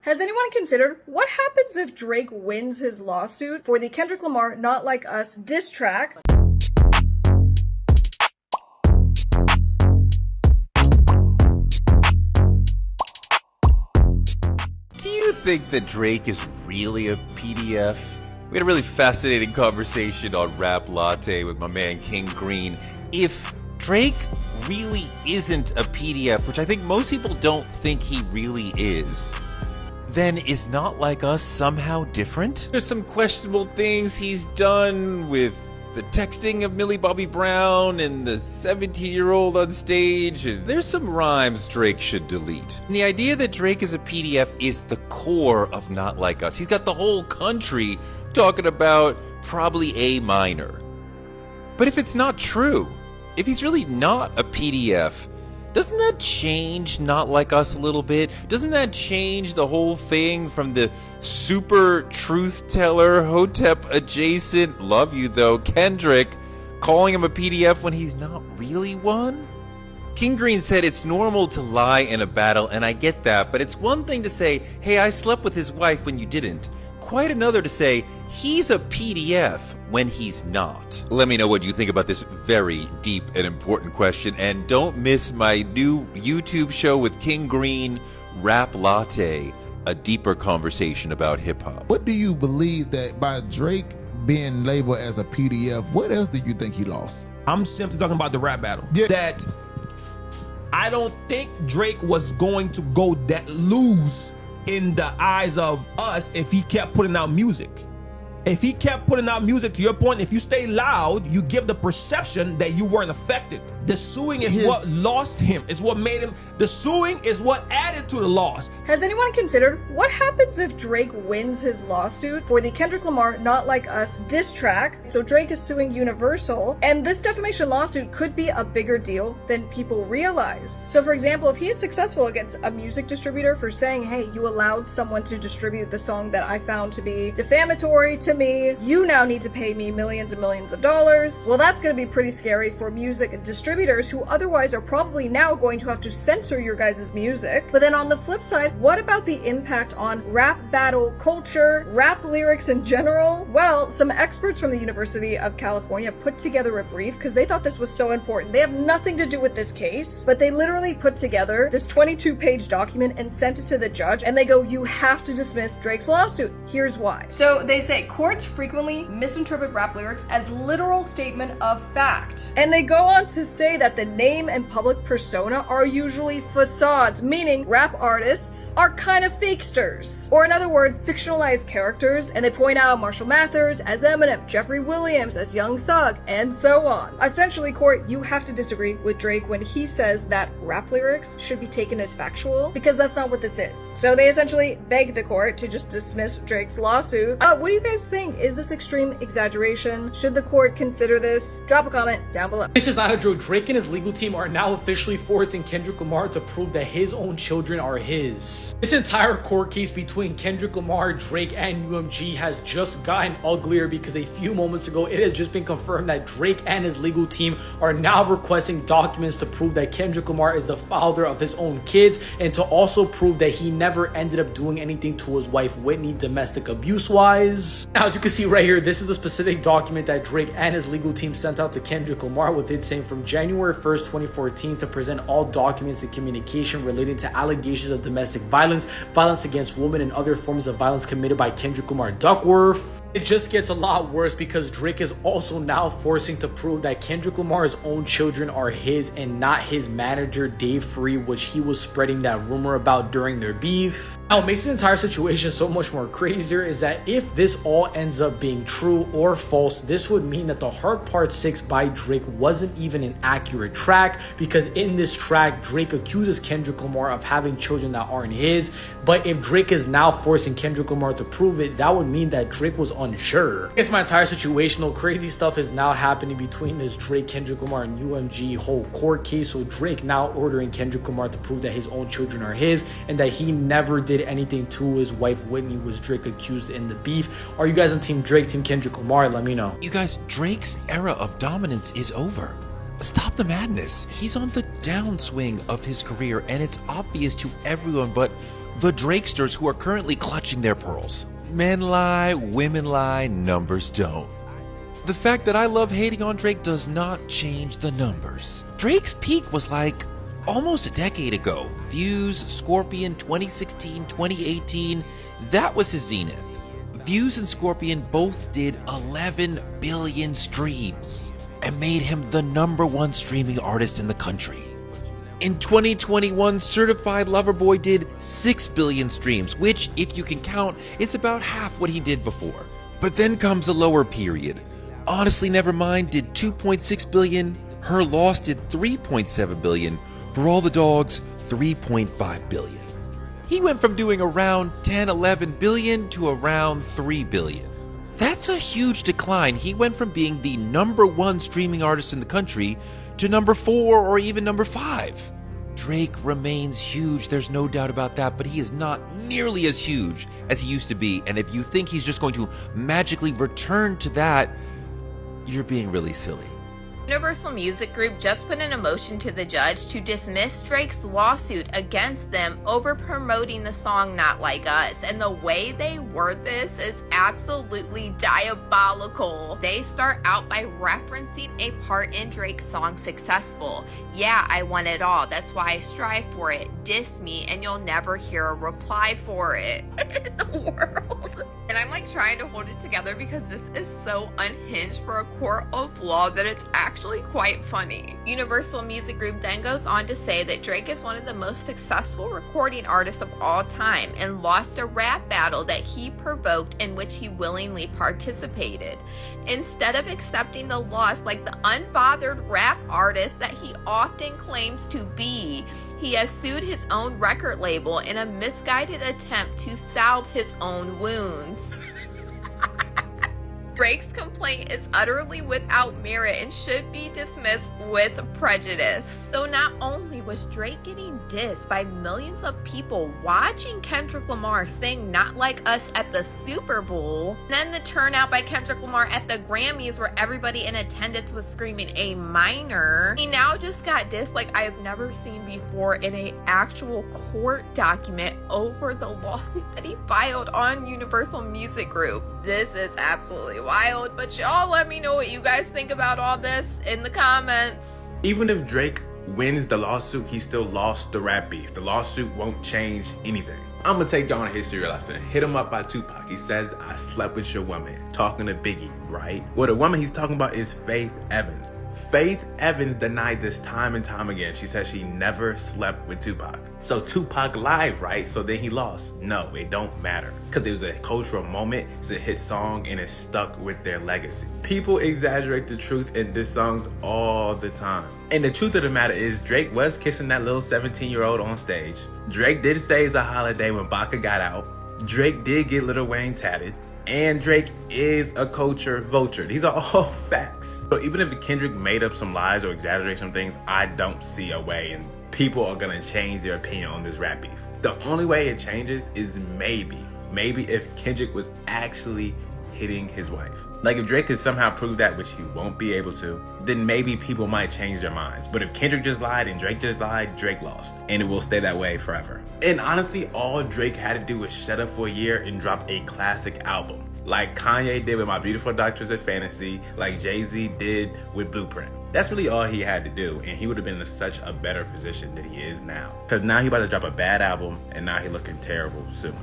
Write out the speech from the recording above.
Has anyone considered what happens if Drake wins his lawsuit for the Kendrick Lamar Not Like Us diss track? Do you think that Drake is really a PDF? We had a really fascinating conversation on Rap Latte with my man King Green. If Drake really isn't a PDF, which I think most people don't think he really is, then is Not Like Us somehow different? There's some questionable things he's done with the texting of Millie Bobby Brown and the 17-year-old on stage, and there's some rhymes Drake should delete. And the idea that Drake is a PDF is the core of Not Like Us. He's got the whole country talking about probably A minor. But if it's not true, if he's really not a PDF, doesn't that change Not Like Us a little bit? Doesn't that change the whole thing from the super truth teller, Hotep adjacent, love you though, Kendrick, calling him a PDF when he's not really one? King Green said it's normal to lie in a battle, and I get that, but it's one thing to say, hey, I slept with his wife when you didn't. Quite another to say, he's a PDF when he's not. Let me know what you think about this very deep and important question, and don't miss my new YouTube show with King Green, Rap Latte, a deeper conversation about hip-hop. What do you believe that by Drake being labeled as a PDF, what else do you think he lost? I'm simply talking about the rap battle. Yeah. That I don't think Drake was going to go that lose in the eyes of us if he kept putting out music. If he kept putting out music, to your point, if you stay loud, you give the perception that you weren't affected. The suing is what lost him. It's what made him. The suing is what added to the loss. Has anyone considered what happens if Drake wins his lawsuit for the Kendrick Lamar Not Like Us diss track? So Drake is suing Universal, and this defamation lawsuit could be a bigger deal than people realize. So for example, if he is successful against a music distributor for saying, hey, you allowed someone to distribute the song that I found to be defamatory to me, you now need to pay me millions and millions of dollars. Well, that's going to be pretty scary for music distributors who otherwise are probably now going to have to censor your guys' music. But then on the flip side, what about the impact on rap battle culture, rap lyrics in general? Well, some experts from the University of California put together a brief because they thought this was so important. They have nothing to do with this case, but they literally put together this 22-page document and sent it to the judge, and they go, you have to dismiss Drake's lawsuit. Here's why. So they say courts frequently misinterpret rap lyrics as literal statement of fact. And they go on to say that the name and public persona are usually facades, meaning rap artists are kind of fakesters. Or in other words, fictionalized characters, and they point out Marshall Mathers as Eminem, Jeffrey Williams as Young Thug, and so on. Essentially, court, you have to disagree with Drake when he says that rap lyrics should be taken as factual, because that's not what this is. So they essentially beg the court to just dismiss Drake's lawsuit. What do you guys think? Is this extreme exaggeration? Should the court consider this? Drop a comment down below. This is not a joke. Drake and his legal team are now officially forcing Kendrick Lamar to prove that his own children are his. This entire court case between Kendrick Lamar, Drake, and UMG has just gotten uglier because a few moments ago it has just been confirmed that Drake and his legal team are now requesting documents to prove that Kendrick Lamar is the father of his own kids, and to also prove that he never ended up doing anything to his wife Whitney domestic abuse wise. Now, as you can see right here, this is the specific document that Drake and his legal team sent out to Kendrick Lamar, with it saying from January 1st, 2014 to present all documents and communication relating to allegations of domestic violence, violence against women, and other forms of violence committed by Kendrick Lamar Duckworth. It just gets a lot worse because Drake is also now forcing to prove that Kendrick Lamar's own children are his and not his manager Dave Free, which he was spreading that rumor about during their beef. Now, what makes the entire situation so much more crazier is that if this all ends up being true or false, this would mean that the Heart Part 6 by Drake wasn't even an accurate track, because in this track, Drake accuses Kendrick Lamar of having children that aren't his. But if Drake is now forcing Kendrick Lamar to prove it, that would mean that Drake was unsure. I guess my entire situational crazy stuff is now happening between this Drake, Kendrick Lamar, and UMG whole court case. So Drake now ordering Kendrick Lamar to prove that his own children are his and that he never did anything to his wife Whitney, was Drake accused in the beef. Are you guys on Team Drake, Team Kendrick Lamar? Let me know. You guys, Drake's era of dominance is over. Stop the madness. He's on the downswing of his career, and it's obvious to everyone, but the Drakesters who are currently clutching their pearls. Men lie, women lie, numbers don't. The fact that I love hating on Drake does not change the numbers. Drake's peak was like almost a decade ago. Views, Scorpion, 2016, 2018, that was his zenith. Views and Scorpion both did 11 billion streams and made him the #1 streaming artist in the country. In 2021, Certified Lover Boy did 6 billion streams, which, if you can count, is about half what he did before. But then comes a lower period. Honestly Nevermind did 2.6 billion, Her Loss did 3.7 billion, For All the Dogs, 3.5 billion. He went from doing around 10-11 billion to around 3 billion. That's a huge decline. He went from being the #1 streaming artist in the country to #4 or even #5. Drake remains huge, there's no doubt about that, but he is not nearly as huge as he used to be. And if you think he's just going to magically return to that, you're being really silly. Universal Music Group just put in a motion to the judge to dismiss Drake's lawsuit against them over promoting the song Not Like Us, and the way they word this is absolutely diabolical. They start out by referencing a part in Drake's song Successful. Yeah, I want it all, that's why I strive for it. Diss me and you'll never hear a reply for it. In the world. And I'm like trying to hold it together because this is so unhinged for a court of law that it's actually quite funny. Universal Music Group then goes on to say that Drake is one of the most successful recording artists of all time and lost a rap battle that he provoked in which he willingly participated. Instead of accepting the loss like the unbothered rap artist that he often claims to be, he has sued his own record label in a misguided attempt to salve his own wounds. Drake's complaint is utterly without merit and should be dismissed with prejudice. So not only was Drake getting dissed by millions of people watching Kendrick Lamar sing Not Like Us at the Super Bowl, then the turnout by Kendrick Lamar at the Grammys where everybody in attendance was screaming A minor, he now just got dissed like I have never seen before in an actual court document over the lawsuit that he filed on Universal Music Group. This is absolutely wild, but y'all let me know what you guys think about all this in the comments. Even if Drake wins the lawsuit, he still lost the rap beef. The lawsuit won't change anything. I'm gonna take y'all on a history lesson. Hit 'em Up by Tupac. He says, I slept with your woman. Talking to Biggie, right? Well, the woman he's talking about is Faith Evans. Faith Evans denied this time and time again. She said she never slept with Tupac. So Tupac lied, right? So then he lost. No, it don't matter. Because it was a cultural moment, it's a hit song, and it's stuck with their legacy. People exaggerate the truth in diss songs all the time. And the truth of the matter is, Drake was kissing that little 17-year-old on stage. Drake did say it's a holiday when Baca got out. Drake did get Lil Wayne tatted. And Drake is a culture vulture. These are all facts. So even if Kendrick made up some lies or exaggerated some things, I don't see a way and people are gonna change their opinion on this rap beef. The only way it changes is maybe if Kendrick was actually hitting his wife. Like if Drake could somehow prove that, which he won't be able to, then maybe people might change their minds. But if Kendrick just lied and Drake just lied, Drake lost. And it will stay that way forever. And honestly, all Drake had to do was shut up for a year and drop a classic album. Like Kanye did with My Beautiful Dark Twisted Fantasy, like Jay-Z did with Blueprint. That's really all he had to do, and he would have been in such a better position than he is now. Because now he about to drop a bad album, and now he looking terrible suing.